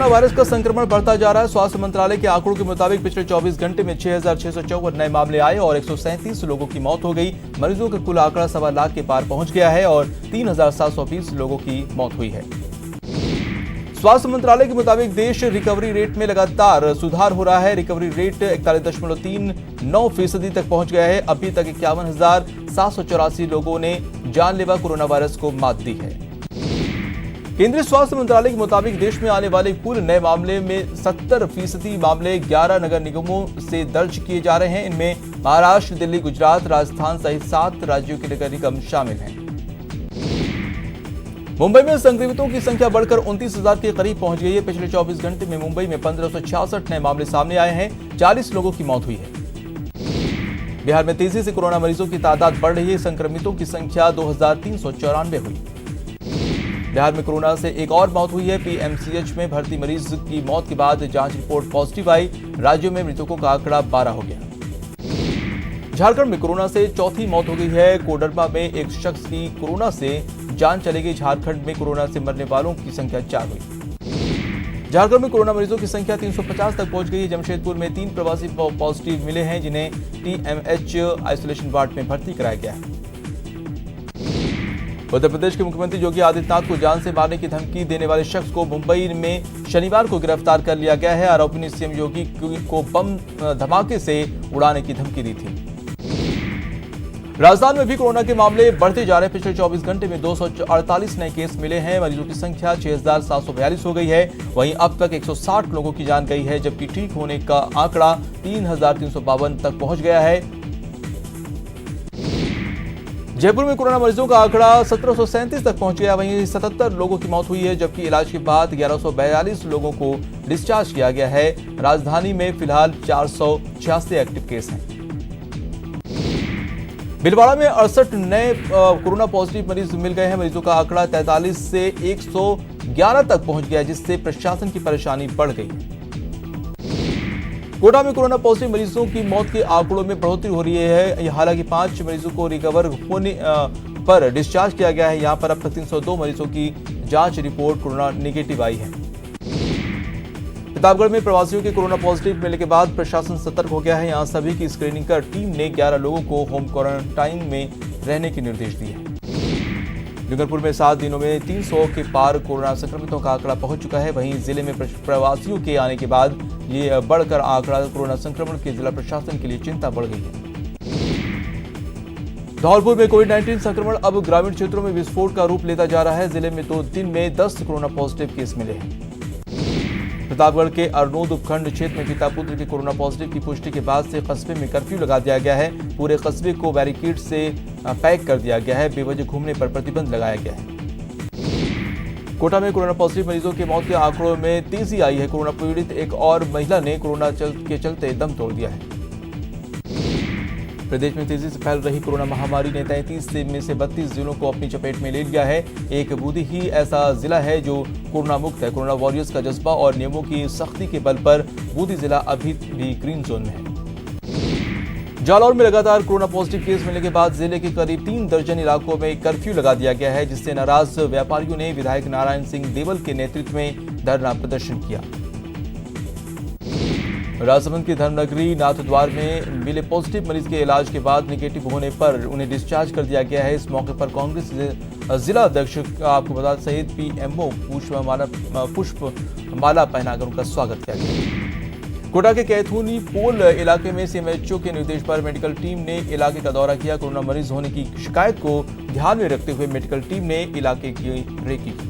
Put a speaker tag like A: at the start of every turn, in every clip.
A: Corona virus का संक्रमण बढ़ता जा रहा है। स्वास्थ्य मंत्रालय के आंकड़ों के मुताबिक पिछले 24 घंटे में 6,654 नए मामले आए और 137 लोगों की मौत हो गई। मरीजों का कुल आंकड़ा 1.25 लाख के पार पहुंच गया है और 3,720 लोगों की मौत हुई है। स्वास्थ्य मंत्रालय के मुताबिक देश रिकवरी रेट में लगातार सुधार हो रहा है। रिकवरी रेट 41.39% तक पहुंच गया है। अभी तक 51,784 लोगों ने जानलेवा कोरोना वायरस को मात दी है। केंद्रीय स्वास्थ्य मंत्रालय के मुताबिक देश में आने वाले कुल नए मामले में 70% मामले 11 नगर निगमों से दर्ज किए जा रहे हैं। इनमें महाराष्ट्र, दिल्ली, गुजरात, राजस्थान सहित 7 राज्यों के नगर निगम शामिल हैं। मुंबई में संक्रमितों की संख्या बढ़कर 29,000 के करीब पहुंच गई है। पिछले 24 घंटे में मुंबई में 1566 नए मामले सामने आए हैं। 40 लोगों की मौत हुई है। बिहार में तेजी से कोरोना मरीजों की तादाद बढ़ रही है। संक्रमितों की संख्या 2,394 हुई। बिहार में कोरोना से एक और मौत हुई है। पीएमसीएच में भर्ती मरीज की मौत के बाद जांच रिपोर्ट पॉजिटिव आई। राज्यों में मृतकों का आंकड़ा 12 हो गया। झारखंड में कोरोना से चौथी मौत हो गई है। कोडरमा में एक शख्स की कोरोना से जान चली गई। झारखंड में कोरोना से मरने वालों की संख्या 4 हुई। झारखंड में कोरोना मरीजों की संख्या 350 तक पहुंच गई है। जमशेदपुर में 3 प्रवासी पॉजिटिव मिले हैं, जिन्हें टीएमएच आइसोलेशन वार्ड में भर्ती कराया गया है। उत्तर प्रदेश के मुख्यमंत्री योगी आदित्यनाथ को जान से मारने की धमकी देने वाले शख्स को मुंबई में शनिवार को गिरफ्तार कर लिया गया है। आरोपी ने सीएम योगी को बम धमाके से उड़ाने की धमकी दी थी। राजस्थान में भी कोरोना के मामले बढ़ते जा रहे हैं। पिछले 24 घंटे में 248 नए केस मिले हैं। मरीजों की संख्या 6,742 हो गई है। वहीं अब तक 160 लोगों की जान गई है, जबकि ठीक होने का आंकड़ा 3,352 तक पहुंच गया है। जयपुर में कोरोना मरीजों का आंकड़ा 1,737 तक पहुंच गया। वहीं 77 लोगों की मौत हुई है, जबकि इलाज के बाद 1,142 लोगों को डिस्चार्ज किया गया है। राजधानी में फिलहाल 486 एक्टिव केस हैं। भीलवाड़ा में 68 नए कोरोना पॉजिटिव मरीज मिल गए हैं। मरीजों का आंकड़ा 43 से 111 तक पहुंच गया, जिससे प्रशासन की परेशानी बढ़ गई है। कोटा में कोरोना पॉजिटिव मरीजों की मौत के आंकड़ों में बढ़ोतरी हो रही है। हालांकि 5 मरीजों को रिकवर होने पर डिस्चार्ज किया गया है। यहां पर अब तक 302 मरीजों की जांच रिपोर्ट कोरोना नेगेटिव आई है। प्रतापगढ़ में प्रवासियों के कोरोना पॉजिटिव मिलने के बाद प्रशासन सतर्क हो गया है। यहां सभी की स्क्रीनिंग कर टीम ने 11 लोगों को होम क्वारंटाइन में रहने के निर्देश दिए हैं। डूंगरपुर में 7 दिनों में 300 के पार कोरोना संक्रमितों का आंकड़ा पहुंच चुका है। वहीं जिले में प्रवासियों के आने के बाद ये बढ़कर आंकड़ा कोरोना संक्रमण के जिला प्रशासन के लिए चिंता बढ़ गई है। धौलपुर में कोविड-19 संक्रमण अब ग्रामीण क्षेत्रों में विस्फोट का रूप लेता जा रहा है। जिले में 2 दिन में 10 कोरोना पॉजिटिव केस मिले हैं। प्रतापगढ़ के अरनोद उपखंड क्षेत्र में पिता पुत्र के कोरोना पॉजिटिव की पुष्टि के बाद से कस्बे में कर्फ्यू लगा दिया गया है। पूरे कस्बे को बैरिकेड से पैक कर दिया गया है। बेवजह घूमने पर प्रतिबंध लगाया गया है। कोटा में कोरोना पॉजिटिव मरीजों की मौत के आंकड़ों में तेजी आई है। कोरोना पीड़ित एक और महिला ने कोरोना के चलते दम तोड़ दिया है। प्रदेश में तेजी से फैल रही कोरोना महामारी ने 33 में से 32 जिलों को अपनी चपेट में ले लिया है। एक बूंदी ही ऐसा जिला है जो कोरोना मुक्त है। कोरोना वॉरियर्स का जज्बा और नियमों की सख्ती के बल पर बूंदी जिला अभी भी ग्रीन जोन में है। जालौर में लगातार कोरोना पॉजिटिव केस मिलने के बाद जिले के करीब 3 दर्जन इलाकों में कर्फ्यू लगा दिया गया है, जिससे नाराज व्यापारियों ने विधायक नारायण सिंह देवल के नेतृत्व में धरना प्रदर्शन किया। राजसमंद की धर्मनगरी नाथद्वार में मिले पॉजिटिव मरीज के इलाज के बाद नेगेटिव होने पर उन्हें डिस्चार्ज कर दिया गया है। इस मौके पर कांग्रेस जिला अध्यक्ष आपको बता सहित पीएमओ पुष्पमाला पहनाकर उनका स्वागत किया गया। कोटा के कैथूनी पोल इलाके में सीएमएचओ के निर्देश पर मेडिकल टीम ने इलाके का दौरा किया। कोरोना मरीज होने की शिकायत को ध्यान में रखते हुए मेडिकल टीम ने इलाके की रेकी की।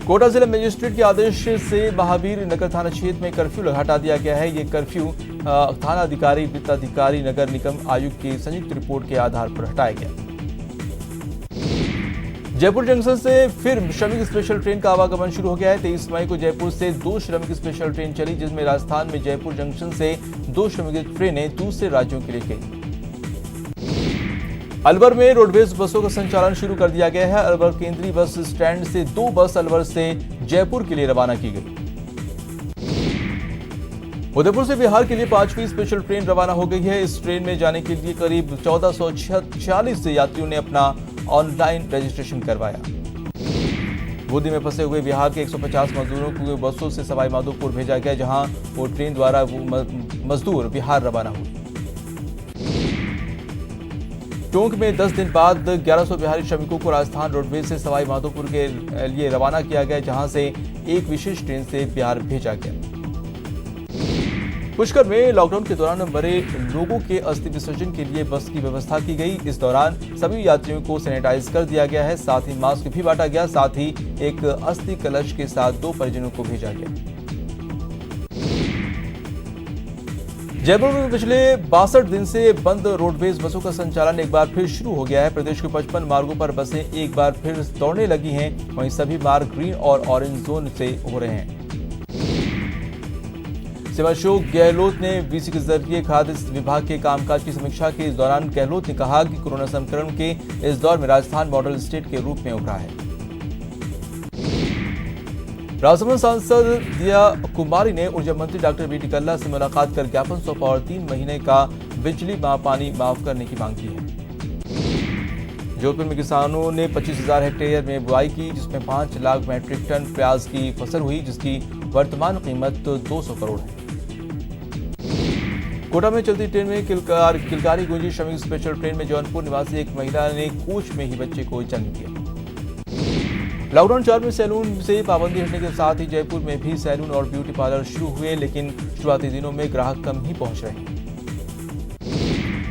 A: कोटा जिला मजिस्ट्रेट के आदेश से महावीर नगर थाना क्षेत्र में कर्फ्यू हटा दिया गया है। ये कर्फ्यू थाना अधिकारी, वृत्ताधिकारी, नगर निगम आयुक्त की संयुक्त रिपोर्ट के आधार पर हटाया गया। जयपुर जंक्शन से फिर श्रमिक स्पेशल ट्रेन का आवागमन शुरू हो गया है। 23 मई को जयपुर से 2 श्रमिक स्पेशल ट्रेन चली, जिसमें राजस्थान में जयपुर जंक्शन से 2 श्रमिक ट्रेनें दूसरे राज्यों के लिए गई। अलवर में रोडवेज बसों का संचालन शुरू कर दिया गया है। अलवर केंद्रीय बस स्टैंड से 2 बस अलवर से जयपुर के लिए रवाना की गई। उदयपुर से बिहार के लिए 5वीं स्पेशल ट्रेन रवाना हो गई है। इस ट्रेन में जाने के लिए करीब 1446 यात्रियों ने अपना ऑनलाइन रजिस्ट्रेशन करवाया। बूंदी में फंसे हुए बिहार के 150 मजदूरों को बसों से सवाई माधोपुर भेजा गया, जहां वो ट्रेन द्वारा मजदूर बिहार रवाना हुए। टोंक में 10 दिन बाद 1100 बिहारी श्रमिकों को राजस्थान रोडवेज से सवाई माधोपुर के लिए रवाना किया गया, जहां से एक विशेष ट्रेन से बिहार भेजा गया। पुष्कर में लॉकडाउन के दौरान मरे लोगों के अस्थि विसर्जन के लिए बस की व्यवस्था की गई। इस दौरान सभी यात्रियों को सैनिटाइज कर दिया गया है, साथ ही मास्क भी बांटा गया। साथ ही एक अस्थि कलश के साथ 2 परिजनों को भेजा गया। जयपुर में पिछले 62 दिन से बंद रोडवेज बसों का संचालन एक बार फिर शुरू हो गया है। प्रदेश के 55 मार्गों पर बसें एक बार फिर दौड़ने लगी हैं। वहीं सभी मार्ग ग्रीन और ऑरेंज जोन से हो रहे हैं। शिवाशोक गहलोत ने वीसी के जरिए खाद्य विभाग के कामकाज की समीक्षा की। इस दौरान गहलोत ने कहा कि कोरोना संक्रमण के इस दौर में राजस्थान मॉडल स्टेट के रूप में उभरा है। राजसमंद सांसद दिया कुमारी ने ऊर्जा मंत्री डॉक्टर बी डी कल्ला से मुलाकात कर ज्ञापन सौंपा और 3 महीने का बिजली पानी माफ करने की मांग की है। जोधपुर में किसानों ने 25,000 हेक्टेयर में बुआई की, जिसमें 5 लाख मैट्रिक टन प्याज की फसल हुई, जिसकी वर्तमान कीमत 200 करोड़ है। कोटा में चलती ट्रेन में किलकारी गूंजी। श्रमिक स्पेशल ट्रेन में जौनपुर निवासी एक महिला ने कोच में ही बच्चे को जन्म दिया। लॉकडाउन 4 में सैलून से पाबंदी हटने के साथ ही जयपुर में भी सैलून और ब्यूटी पार्लर शुरू हुए, लेकिन शुरुआती दिनों में ग्राहक कम ही पहुंच रहे हैं।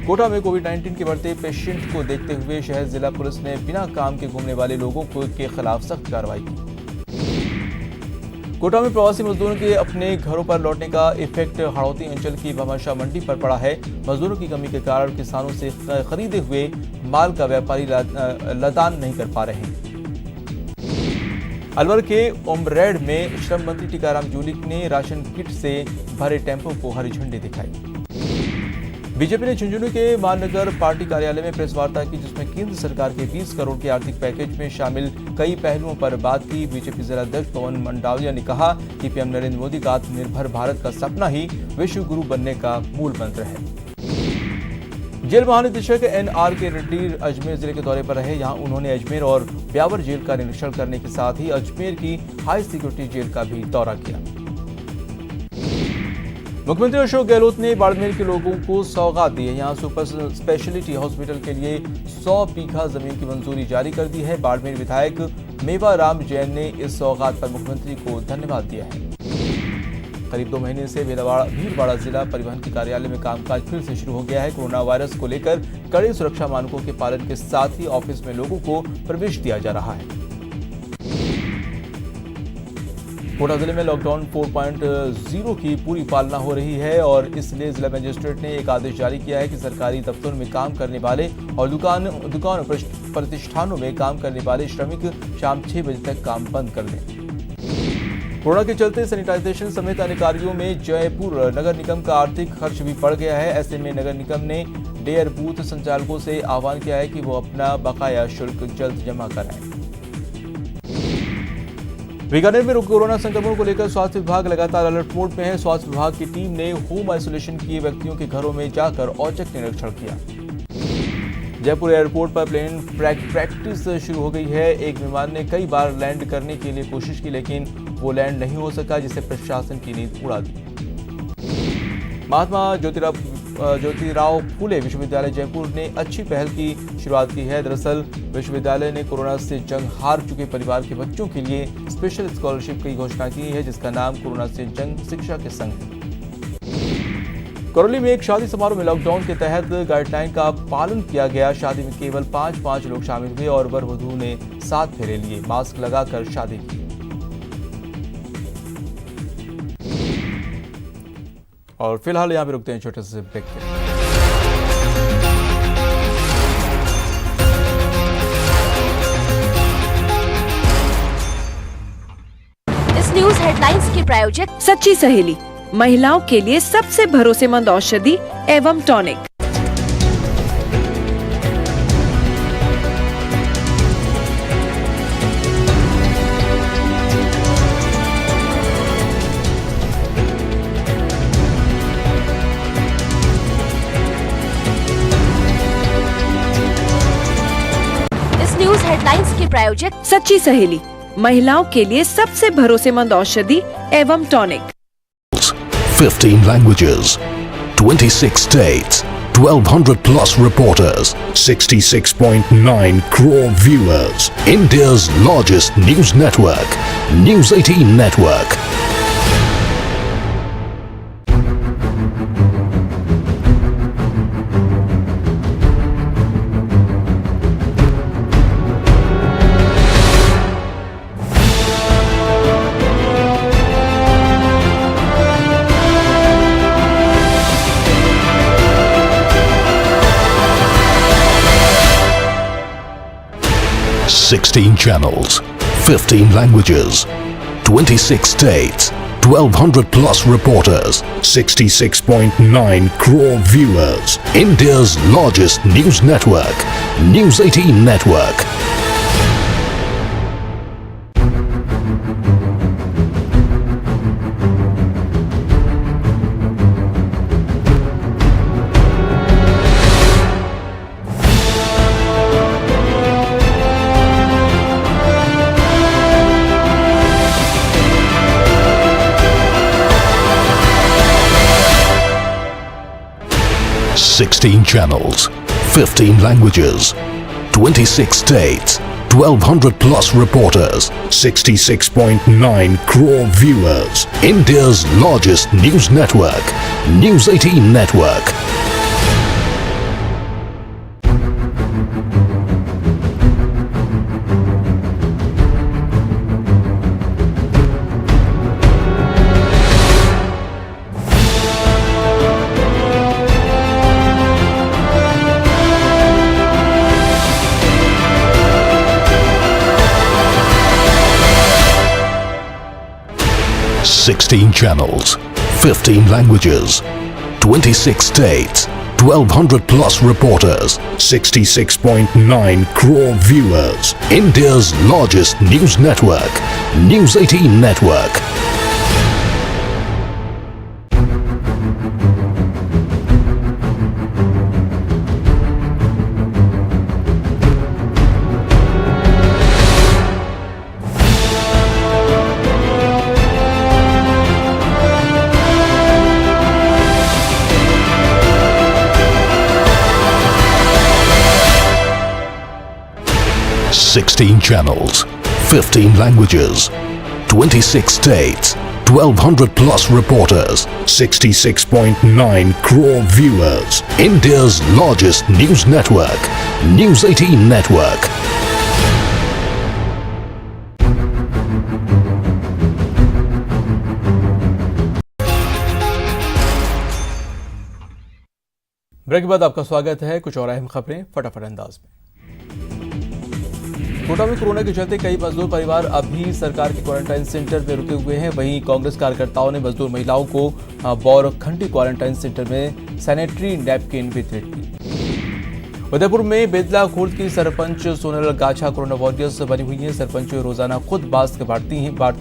A: कोटा में कोविड-19 के बढ़ते पेशेंट को देखते हुए शहर जिला पुलिस ने बिना काम के घूमने वाले लोगों के खिलाफ सख्त कार्रवाई की। कोटा में प्रवासी मजदूरों के अपने घरों पर लौटने का इफेक्ट हाड़ौती अंचल की भामाशाह मंडी पर पड़ा है। मजदूरों की कमी के कारण किसानों से खरीदे हुए माल का व्यापारी लदान नहीं कर पा रहे हैं। अलवर के उमरेड में श्रम मंत्री टीकाराम जूली ने राशन किट से भरे टेम्पो को हरी झंडी दिखाई। बीजेपी ने झुंझुनू के माननगर पार्टी कार्यालय में प्रेस वार्ता की, जिसमें केंद्र सरकार के 20 करोड़ के आर्थिक पैकेज में शामिल कई पहलुओं पर बात की। बीजेपी जिला अध्यक्ष पवन मंडाविया ने कहा कि पीएम नरेंद्र मोदी का आत्मनिर्भर भारत का सपना ही विश्व गुरु बनने का मूल मंत्र है। जेल महानिदेशक NR के रेड्डी अजमेर जिले के दौरे पर रहे। यहां उन्होंने अजमेर और ब्यावर जेल का निरीक्षण करने के साथ ही अजमेर की हाई सिक्योरिटी जेल का भी दौरा किया। मुख्यमंत्री अशोक गहलोत ने बाड़मेर के लोगों को सौगात दी है। यहां सुपर स्पेशलिटी हॉस्पिटल के लिए 100 बीघा जमीन की मंजूरी जारी कर दी है। बाड़मेर विधायक मेवाराम जैन ने इस सौगात पर मुख्यमंत्री को धन्यवाद दिया है। करीब 2 महीने से भीलवाड़ा जिला परिवहन के कार्यालय में कामकाज फिर से शुरू हो गया है। कोरोना वायरस को लेकर कड़े सुरक्षा मानकों के पालन के साथ ही ऑफिस में लोगों को प्रवेश दिया जा रहा है। कोटा जिले में लॉकडाउन 4.0 की पूरी पालना हो रही है और इसलिए जिला मजिस्ट्रेट ने एक आदेश जारी किया है कि सरकारी दफ्तरों में काम करने वाले और दुकान प्रतिष्ठानों में काम करने वाले श्रमिक शाम 6 बजे तक काम बंद कर दें। कोरोना के चलते सैनिटाइजेशन समेत अन्य कार्यों में जयपुर नगर निगम का आर्थिक खर्च भी बढ़ गया है। ऐसे में नगर निगम ने डेयर बूथ संचालकों से आह्वान किया है कि वो अपना बकाया शुल्क जल्द जमा कराएं। बीकानेर में कोरोना संक्रमण को लेकर स्वास्थ्य विभाग लगातार अलर्ट मोड में है। स्वास्थ्य विभाग की टीम ने होम आइसोलेशन किए व्यक्तियों के घरों में जाकर औचक निरीक्षण किया। जयपुर एयरपोर्ट पर प्लेन प्रैक्टिस शुरू हो गई है। एक विमान ने कई बार लैंड करने के लिए कोशिश की, लेकिन वो लैंड नहीं हो सका, जिससे प्रशासन की नींद उड़ा दी। महात्मा ज्योतिराव फूले विश्वविद्यालय जयपुर ने अच्छी पहल की शुरुआत की है। दरअसल विश्वविद्यालय ने कोरोना से जंग हार चुके परिवार के बच्चों के लिए स्पेशल स्कॉलरशिप की घोषणा की है, जिसका नाम कोरोना से जंग शिक्षा के संग है। करौली में एक शादी समारोह में लॉकडाउन के तहत गाइडलाइन का पालन किया गया। शादी में केवल 5 लोग शामिल हुए और वर वधू ने 7 फेरे लिए, मास्क लगाकर शादी की। और फिलहाल यहाँ पे रुकते हैं छोटे से ब्रेक पे।
B: इस न्यूज हेडलाइंस के प्रायोजक
C: सच्ची सहेली, महिलाओं के लिए सबसे भरोसेमंद औषधि एवं टॉनिक।
B: इस न्यूज हेडलाइंस के प्रायोजक
C: सच्ची सहेली, महिलाओं के लिए सबसे भरोसेमंद औषधि एवं tonic.
D: 15 languages, 26 states, 1200 plus reporters, 66.9 crore viewers. India's largest news network, News 18 Network. Sixteen channels, 15 languages, 26 states, 1200 plus reporters, 66.9 crore viewers. India's largest news network, News 18 Network. Sixteen channels, 15 languages, 26 states, 1200 plus reporters, 66.9 crore viewers. India's largest news network, News 18 Network. Sixteen channels, 15 languages, 26 states, 1200 plus reporters, 66.9 crore viewers. India's largest news network, News 18 Network. Sixteen channels, 15 languages, 26 states, 1200 plus reporters, 66.9 crore viewers. India's largest news network, News 18 Network.
A: Break के बाद आपका स्वागत है। कुछ और अहम खबरें फटाफट अंदाज में। कोटा में कोरोना के चलते कई मजदूर परिवार अभी सरकार के क्वारंटाइन सेंटर में रुके हुए हैं। वहीं कांग्रेस कार्यकर्ताओं ने मजदूर महिलाओं को बौरखंडी क्वारंटाइन सेंटर में सैनिटरी नैपकिन वितरित की। उदयपुर में बेतला खुर्द की सरपंच सोनल गाछा कोरोना वॉरियर्स बनी हुई हैं। सरपंच रोजाना खुद मास्क बांटती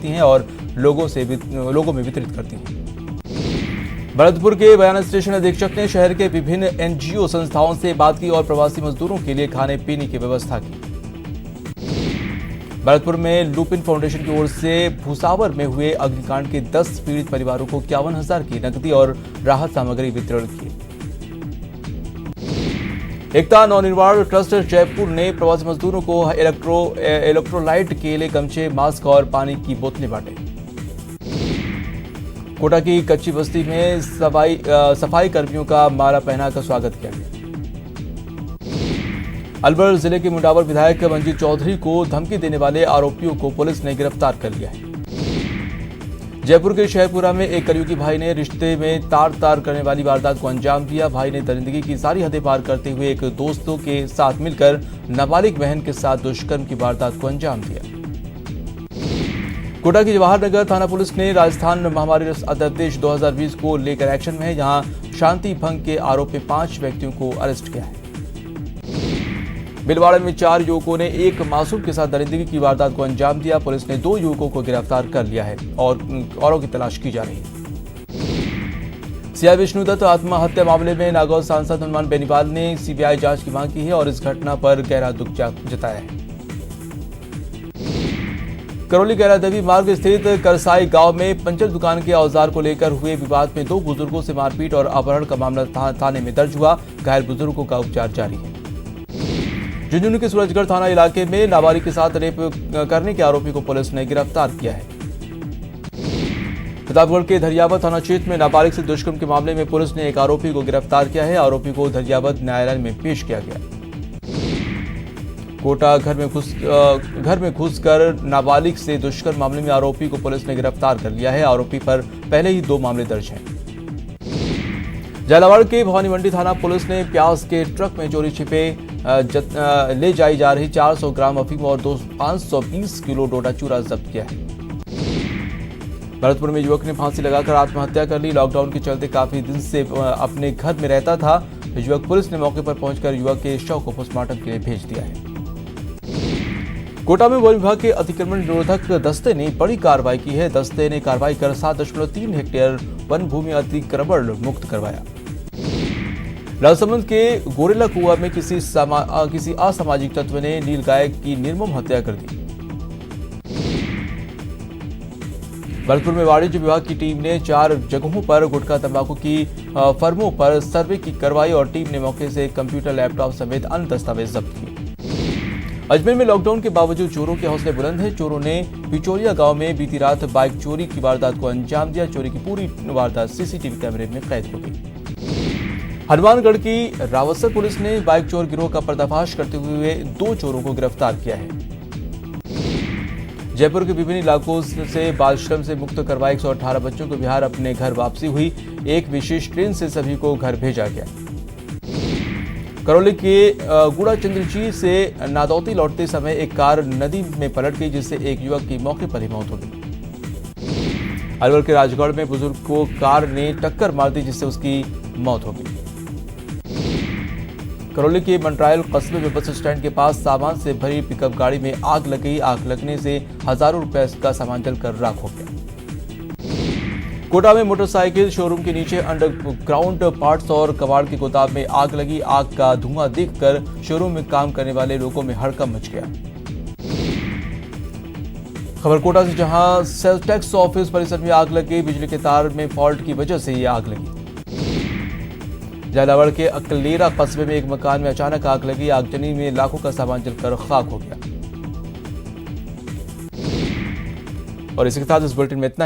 A: हैं और लोगों में वितरित करती हैं। भरतपुर के बयाना स्टेशन अधीक्षक ने शहर के विभिन्न एनजीओ संस्थाओं से बात की और प्रवासी मजदूरों के लिए खाने पीने की व्यवस्था की। भरतपुर में लुपिन फाउंडेशन की ओर से भूसावर में हुए अग्निकांड के 10 पीड़ित परिवारों को 51,000 की नकदी और राहत सामग्री वितरण की। एकता नवनिर्माण ट्रस्ट जयपुर ने प्रवासी मजदूरों को इलेक्ट्रोलाइट केले, गमछे, मास्क और पानी की बोतलें बांटे। कोटा की कच्ची बस्ती में सफाई कर्मियों का माला पहनाकर स्वागत किया गया। अलवर जिले के मुंडावर विधायक मंजीत चौधरी को धमकी देने वाले आरोपियों को पुलिस ने गिरफ्तार कर लिया है। जयपुर के शहरपुरा में एक कलयुगी भाई ने रिश्ते में तार करने वाली वारदात को अंजाम दिया। भाई ने दरिंदगी की सारी हदें पार करते हुए एक दोस्तों के साथ मिलकर नाबालिग बहन के साथ दुष्कर्म की वारदात को अंजाम दिया। कोटा की जवाहर नगर थाना पुलिस ने राजस्थान महामारी अध्यादेश 2020 को लेकर एक्शन में है। यहां शांति भंग के आरोप में 5 व्यक्तियों को अरेस्ट किया है। भिलवाड़ा में 4 युवकों ने एक मासूम के साथ दरिंदगी की वारदात को अंजाम दिया। पुलिस ने 2 युवकों को गिरफ्तार कर लिया है और औरों की तलाश की जा रही है। सीआई विष्णुदत्त आत्महत्या मामले में नागौर सांसद हनुमान बेनीवाल ने सीबीआई जांच की मांग की है और इस घटना पर गहरा दुख जताया है। करौली कैला देवी मार्ग स्थित करसाई गांव में पंचर दुकान के औजार को लेकर हुए विवाद में 2 बुजुर्गों से मारपीट और अपहरण का मामला थाने में दर्ज हुआ। घायल बुजुर्गों का उपचार जारी है। झुंझुनू के सूरजगढ़ थाना इलाके में नाबालिग के साथ रेप करने के आरोपी को पुलिस ने गिरफ्तार किया है। प्रतापगढ़ के धरियावत थाना क्षेत्र में नाबालिग से दुष्कर्म के मामले में पुलिस ने एक आरोपी को गिरफ्तार किया है। आरोपी को धरियावत न्यायालय में पेश किया गया। कोटा घर में घुसकर नाबालिग से दुष्कर्म मामले में आरोपी को पुलिस ने गिरफ्तार कर लिया है। आरोपी पर पहले ही 2 मामले दर्ज हैं। झालावाड़ के भवानी मंडी थाना पुलिस ने प्याज के ट्रक में चोरी छिपे ले जाई जा रही 400 ग्राम अफीम और 520 किलो डोडा चूरा जब्त किया है। भरतपुर में युवक ने फांसी लगाकर आत्महत्या कर ली। लॉकडाउन के चलते काफी दिन से अपने घर में रहता था। युवक पुलिस ने मौके पर पहुंचकर युवक के शव को पोस्टमार्टम के लिए भेज दिया है। कोटा में वन विभाग के अतिक्रमण निरोधक दस्ते ने बड़ी कार्रवाई की है। दस्ते ने कार्रवाई कर 7.3 हेक्टेयर वन भूमि अतिक्रमण मुक्त करवाया। राजसमंद के गोरेला कुआ में किसी असामाजिक तत्व ने नीलगाय की निर्मम हत्या कर दी। भरतपुर में वाणिज्य विभाग की टीम ने 4 जगहों पर गुटखा तंबाकू की फर्मों पर सर्वे की करवाई और टीम ने मौके से कंप्यूटर, लैपटॉप समेत अन्य दस्तावेज जब्त किए। अजमेर में लॉकडाउन के बावजूद चोरों के हौसले बुलंद हैं। चोरों ने पिचोलिया गांव में बीती रात बाइक चोरी की वारदात को अंजाम दिया। चोरी की पूरी वारदात सीसीटीवी कैमरे में कैद हो गई। हनुमानगढ़ की रावतसर पुलिस ने बाइक चोर गिरोह का पर्दाफाश करते हुए 2 चोरों को गिरफ्तार किया है। जयपुर के विभिन्न इलाकों से बाल श्रम से मुक्त करवाए 118 बच्चों को बिहार अपने घर वापसी हुई। एक विशेष ट्रेन से सभी को घर भेजा गया। करौली के गुड़ाचंद्रजी से नादौती लौटते समय एक कार नदी में पलट गई, जिससे एक युवक की मौके पर ही मौत हो गई। अलवर के राजगढ़ में बुजुर्ग को कार ने टक्कर मार दी, जिससे उसकी मौत हो गई। करौली के मंट्रायल कस्बे में बस स्टैंड के पास सामान से भरी पिकअप गाड़ी में आग लग गई। आग लगने से हजारों रुपए का सामान जलकर राख हो गया। कोटा में मोटरसाइकिल शोरूम के नीचे अंडरग्राउंड पार्ट्स और कबाड़ के गोदाम में आग लगी। आग का धुआं देखकर शोरूम में काम करने वाले लोगों में हड़कंप मच गया। खबर कोटा से, जहां सेल्स टैक्स ऑफिस परिसर में आग लग गई। बिजली के तार में फॉल्ट की वजह से यह आग लगी। झालावाड़ के अकलेरा कस्बे में एक मकान में अचानक आग लगी। आगजनी में लाखों का सामान जलकर खाक हो गया। और इसी के साथ इस बुलेटिन में इतना